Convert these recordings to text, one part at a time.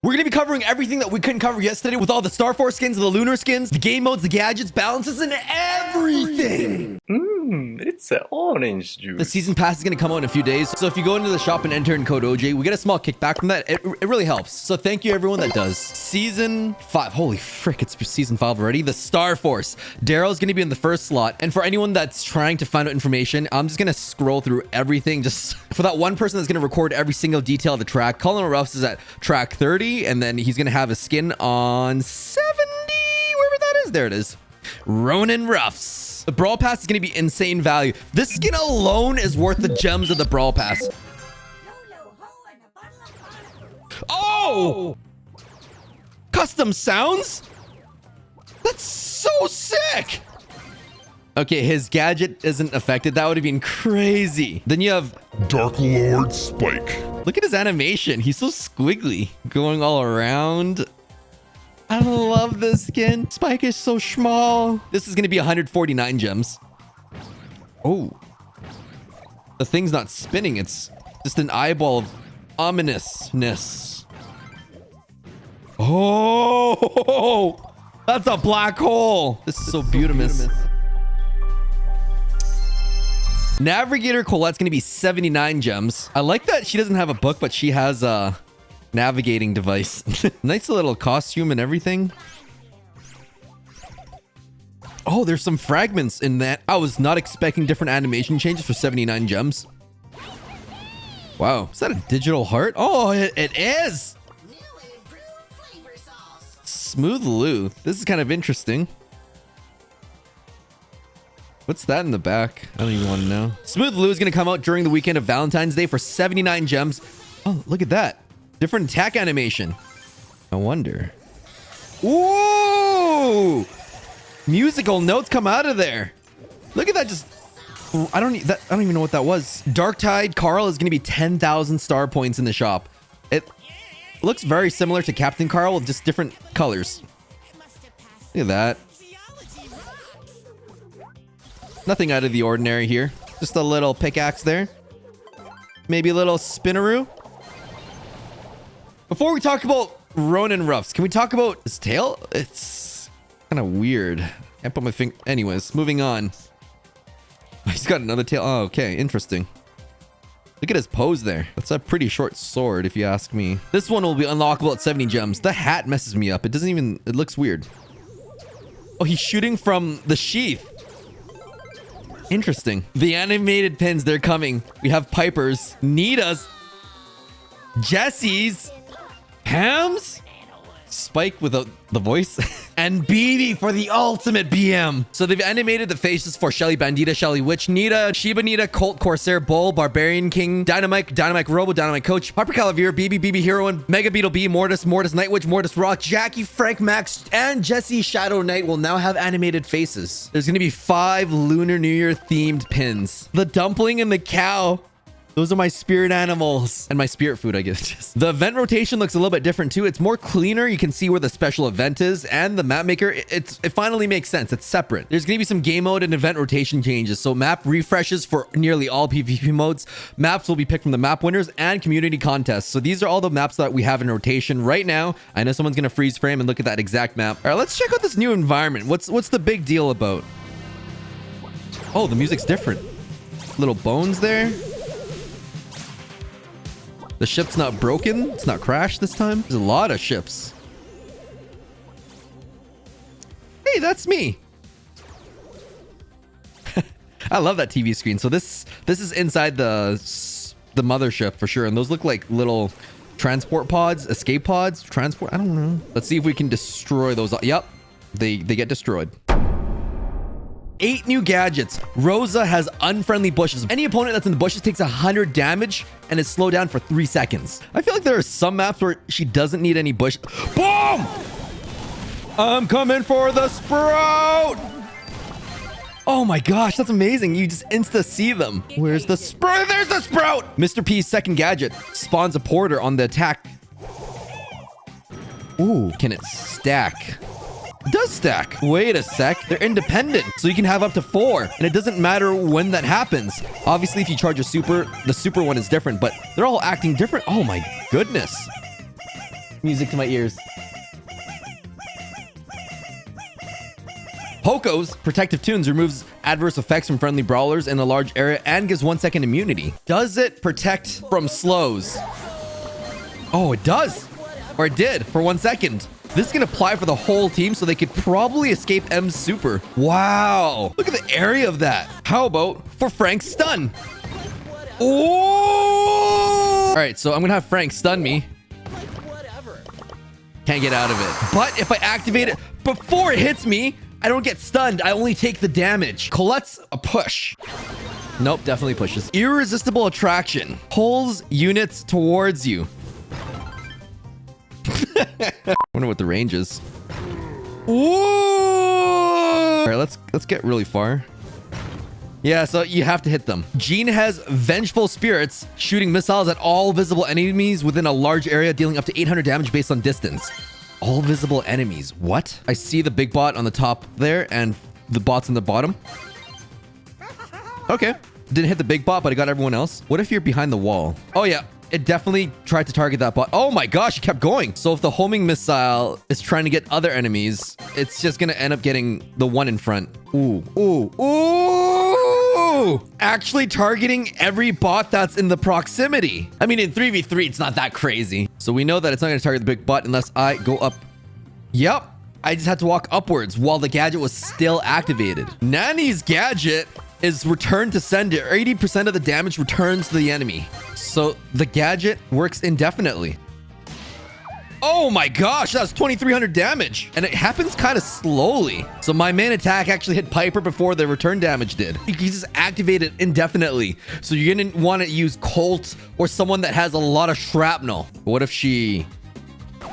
We're going to be covering everything that we couldn't cover yesterday with all the Star Force skins, the Lunar skins, the game modes, the gadgets, balances, and everything. It's an orange juice. The season pass is going to come out in a few days. So if you go into the shop and enter in code OJ, we get a small kickback from that. It really helps. So thank you everyone that does. Season 5. Holy frick, it's season 5 already. The Star Force. Daryl's going to be in the first slot. And for anyone that's trying to find out information, I'm just going to scroll through everything. Just for that one person that's going to record every single detail of the track. Lunar Ruffs is at track 30. And then he's going to have a skin on 70. Wherever that is. There it is. Ronin Ruffs. The Brawl Pass is going to be insane value. This skin alone is worth the gems of the Brawl Pass. Oh! Custom sounds? That's so sick! Okay, his gadget isn't affected. That would have been crazy. Then you have Dark Lord Spike. Look at his animation. He's so squiggly. Going all around. I love this skin. Spike is so small. This is going to be 149 gems. Oh. The thing's not spinning. It's just an eyeball of ominousness. Oh. That's a black hole. This is so beautiful. Navigator Colette's going to be 79 gems. I like that she doesn't have a book, but she has a navigating device. Nice little costume and everything. Oh, there's some fragments in that. I was not expecting different animation changes for 79 gems. Wow. Is that a digital heart? Oh, it is. Smooth Lou. This is kind of interesting. What's that in the back? I don't even want to know. Smooth Lou is going to come out during the weekend of Valentine's Day for 79 gems. Oh, look at that. Different attack animation. I wonder. Ooh! Musical notes come out of there. Look at that. Just I don't even know what that was. Dark-Tide Carl is going to be 10,000 star points in the shop. It looks very similar to Captain Carl with just different colors. Look at that. Nothing out of the ordinary here. Just a little pickaxe there. Maybe a little spinneroo. Before we talk about Ronin Ruffs, can we talk about his tail? It's kind of weird. Can't put my finger. Anyways, moving on. He's got another tail. Oh, okay. Interesting. Look at his pose there. That's a pretty short sword, if you ask me. This one will be unlockable at 70 gems. The hat messes me up. It doesn't even... It looks weird. Oh, he's shooting from the sheath. Interesting. The animated pins, they're coming. We have Piper's, Nita's, Jesse's, Ham's, Spike with the voice, and BB for the ultimate BM. So they've animated the faces for Shelly Bandita, Shelly Witch, Nita, Shiba Nita, Colt Corsair, Bull, Barbarian King, Dynamite Robo, Dynamite Coach, Harper Calavir, BB Heroine, Mega Beetle B, Mortis Night Witch, Mortis Rock, Jackie, Frank Max, and Jesse Shadow Knight will now have animated faces. There's gonna be 5 Lunar New Year themed pins. The dumpling and the cow. Those are my spirit animals and my spirit food, I guess. The event rotation looks a little bit different too. It's more cleaner. You can see where the special event is, and the map maker, it finally makes sense. It's separate. There's gonna be some game mode and event rotation changes. So map refreshes for nearly all PvP modes. Maps will be picked from the map winners and community contests. So these are all the maps that we have in rotation right now. I know someone's gonna freeze frame and look at that exact map. All right, let's check out this new environment. What's the big deal about? Oh, the music's different. Little bones there. The ship's not broken. It's not crashed this time. There's a lot of ships. Hey, that's me. I love that TV screen. So this is inside the mothership for sure. And those look like little transport pods, escape pods, transport. I don't know. Let's see if we can destroy those. Yep. They get destroyed. 8 new gadgets. Rosa has unfriendly bushes. Any opponent that's in the bushes takes 100 damage and is slowed down for 3 seconds. I feel like there are some maps where she doesn't need any bush. Boom! I'm coming for the sprout! Oh my gosh, that's amazing. You just insta see them. Where's the sprout? There's the sprout! Mr. P's second gadget spawns a porter on the attack. Ooh, can it stack? It does stack. Wait a sec. They're independent. So you can have up to 4. And it doesn't matter when that happens. Obviously, if you charge a super, the super one is different. But they're all acting different. Oh my goodness. Music to my ears. Poco's Protective Tunes removes adverse effects from friendly brawlers in a large area and gives 1 second immunity. Does it protect from slows? Oh, it does. Or it did for 1 second. This can apply for the whole team, so they could probably escape M's super. Wow. Look at the area of that. How about for Frank's stun? Oh! All right, so I'm going to have Frank stun me. Can't get out of it. But if I activate it before it hits me, I don't get stunned. I only take the damage. Colette's a push. Nope, definitely pushes. Irresistible Attraction. Pulls units towards you. Wonder what the range is. Ooh! All right, let's get really far. Yeah, so you have to hit them. Jean has Vengeful Spirits, shooting missiles at all visible enemies within a large area, dealing up to 800 damage based on distance. All visible enemies. What? I see the big bot on the top there and the bots on the bottom. Okay. Didn't hit the big bot, but I got everyone else. What if you're behind the wall? Oh, yeah. It definitely tried to target that bot. Oh my gosh, it kept going. So if the homing missile is trying to get other enemies, it's just going to end up getting the one in front. Ooh, ooh, ooh. Actually targeting every bot that's in the proximity. I mean, in 3v3, it's not that crazy. So we know that it's not going to target the big bot unless I go up. Yep. I just had to walk upwards while the gadget was still activated. Nani's gadget is return to sender. 80% of the damage returns to the enemy. So the gadget works indefinitely. Oh my gosh, that was 2,300 damage. And it happens kind of slowly. So my main attack actually hit Piper before the return damage did. You can just activate it indefinitely. So you're going to want to use Colt or someone that has a lot of shrapnel. What if she...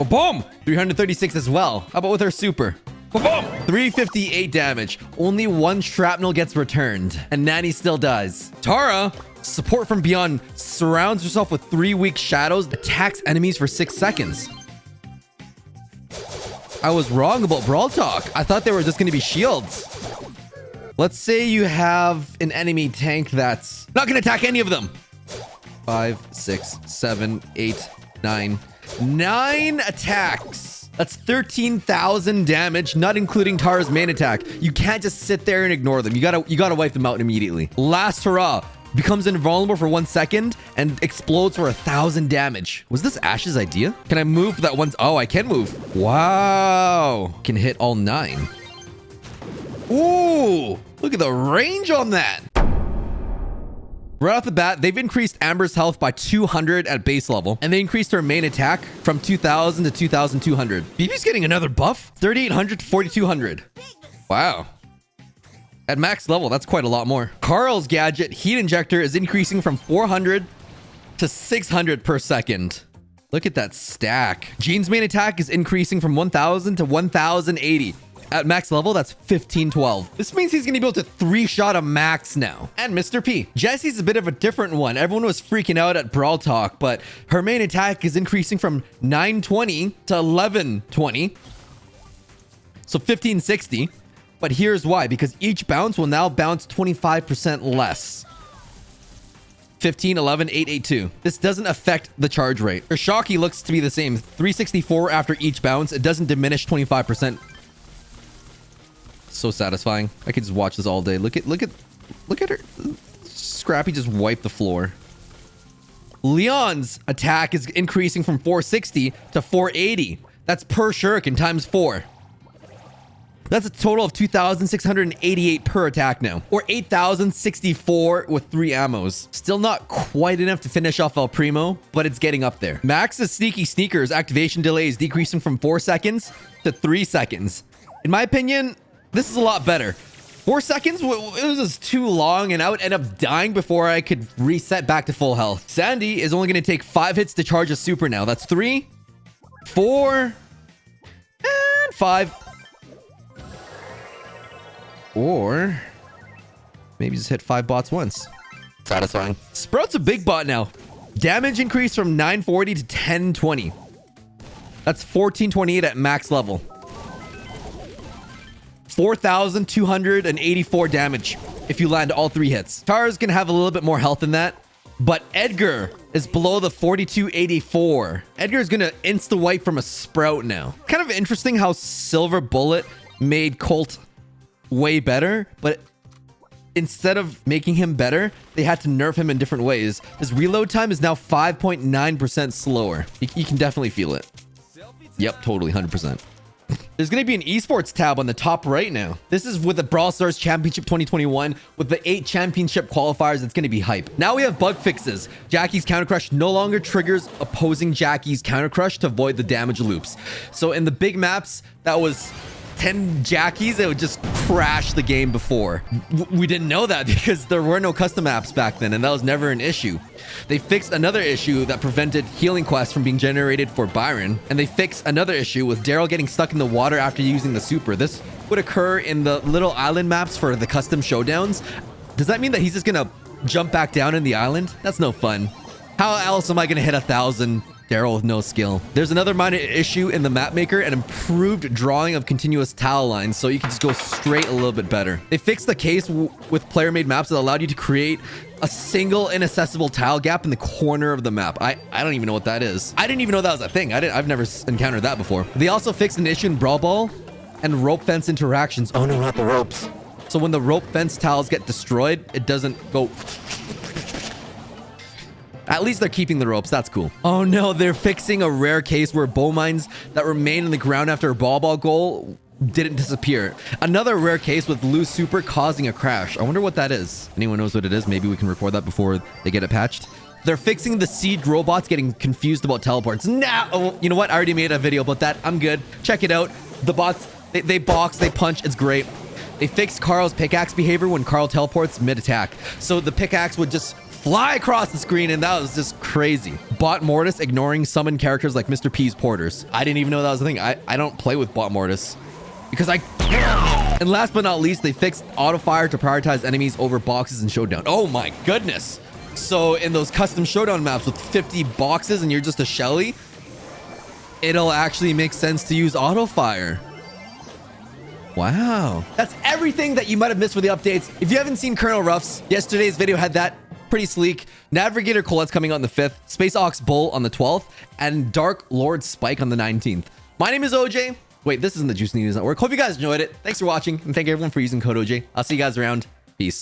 Oh, boom! 336 as well. How about with her super? Boom! 358 damage. Only one shrapnel gets returned. And Nani still does. Tara... Support from Beyond surrounds herself with 3 weak shadows, attacks enemies for 6 seconds. I was wrong about Brawl Talk. I thought they were just going to be shields. Let's say you have an enemy tank that's not going to attack any of them. 5, 6, 7, 8, 9. 9 attacks. That's 13,000 damage, not including Tara's main attack. You can't just sit there and ignore them. You gotta wipe them out immediately. Last hurrah. Becomes invulnerable for 1 second and explodes for 1,000 damage. Was this Ash's idea? Can I move that once? Oh, I can move. Wow. Can hit all 9. Ooh, look at the range on that. Right off the bat, they've increased Amber's health by 200 at base level, and they increased her main attack from 2,000 to 2,200. BB's getting another buff, 3,800 to 4,200. Wow. At max level, that's quite a lot more. Carl's gadget, Heat Injector, is increasing from 400 to 600 per second. Look at that stack. Jean's main attack is increasing from 1,000 to 1,080. At max level, that's 1512. This means he's going to be able to 3-shot a max now. And Mr. P. Jessie's a bit of a different one. Everyone was freaking out at Brawl Talk, but her main attack is increasing from 920 to 1120. So 1560. But here's why, because each bounce will now bounce 25% less. 15, 11, 8, 8, 2. This doesn't affect the charge rate. Her Shocky looks to be the same. 364 after each bounce. It doesn't diminish 25%. So satisfying. I could just watch this all day. Look at her. Scrappy just wiped the floor. Leon's attack is increasing from 460 to 480. That's per shuriken times 4. That's a total of 2,688 per attack now, or 8,064 with 3 ammos. Still not quite enough to finish off El Primo, but it's getting up there. Max's Sneaky Sneakers activation delay is decreasing from 4 seconds to 3 seconds. In my opinion, this is a lot better. 4 seconds, it was just too long, and I would end up dying before I could reset back to full health. Sandy is only going to take 5 hits to charge a super now. That's 3, 4, and 5. Or maybe just hit 5 bots once. Satisfying. Sprout's a big bot now. Damage increased from 940 to 1020. That's 1428 at max level. 4,284 damage if you land all 3 hits. Tara's gonna have a little bit more health than that, But Edgar is below the 4284. Edgar is gonna insta wipe from a Sprout now. Kind of interesting how Silver Bullet made Colt way better, but instead of making him better, they had to nerf him in different ways. His reload time is now 5.9% slower. You can definitely feel it. Yep, totally, 100%. There's going to be an esports tab on the top right now. This is with the Brawl Stars Championship 2021 with the 8 championship qualifiers. It's going to be hype. Now we have bug fixes. Jackie's counter crush no longer triggers opposing Jackie's counter crush to avoid the damage loops. So in the big maps, that was 10 Jackies, it would just crash the game before. We didn't know that because there were no custom apps back then, and that was never an issue. They fixed another issue that prevented healing quests from being generated for Byron, and they fixed another issue with Daryl getting stuck in the water after using the super. This would occur in the little island maps for the custom showdowns. Does that mean that he's just gonna jump back down in the island? That's no fun. How else am I gonna hit 1,000 Daryl with no skill? There's another minor issue in the map maker, an improved drawing of continuous tile lines, so you can just go straight a little bit better. They fixed the case with player made maps that allowed you to create a single inaccessible tile gap in the corner of the map. I don't even know what that is. I didn't even know that was a thing. I've never encountered that before. They also fixed an issue in Brawl Ball and rope fence interactions. Oh no, not the ropes. So when the rope fence tiles get destroyed, it doesn't go. At least they're keeping the ropes. That's cool. Oh no, they're fixing a rare case where bow mines that remain in the ground after a ball goal didn't disappear. Another rare case with loose super causing a crash. I wonder what that is. Anyone knows what it is? Maybe we can record that before they get it patched. They're fixing the siege robots getting confused about teleports. Nah, oh, you know what? I already made a video about that. I'm good. Check it out. The bots, they box, they punch. It's great. They fixed Carl's pickaxe behavior when Carl teleports mid-attack. So the pickaxe would just fly across the screen, and that was just crazy. Bot Mortis ignoring summon characters like Mr. P's porters. I didn't even know that was a thing. I don't play with Bot Mortis because I... And last but not least, they fixed auto fire to prioritize enemies over boxes in Showdown. Oh my goodness. So in those custom Showdown maps with 50 boxes and you're just a Shelly, it'll actually make sense to use auto fire. Wow. That's everything that you might have missed for the updates. If you haven't seen Colonel Ruffs, yesterday's video had that. Pretty sleek. Navigator Colette's coming on the 5th, Space Ox Bull on the 12th, and Dark Lord Spike on the 19th. My name is OJ. Wait, this isn't the Juice News Network. Hope you guys enjoyed it. Thanks for watching, and thank everyone for using code OJ. I'll see you guys around. Peace.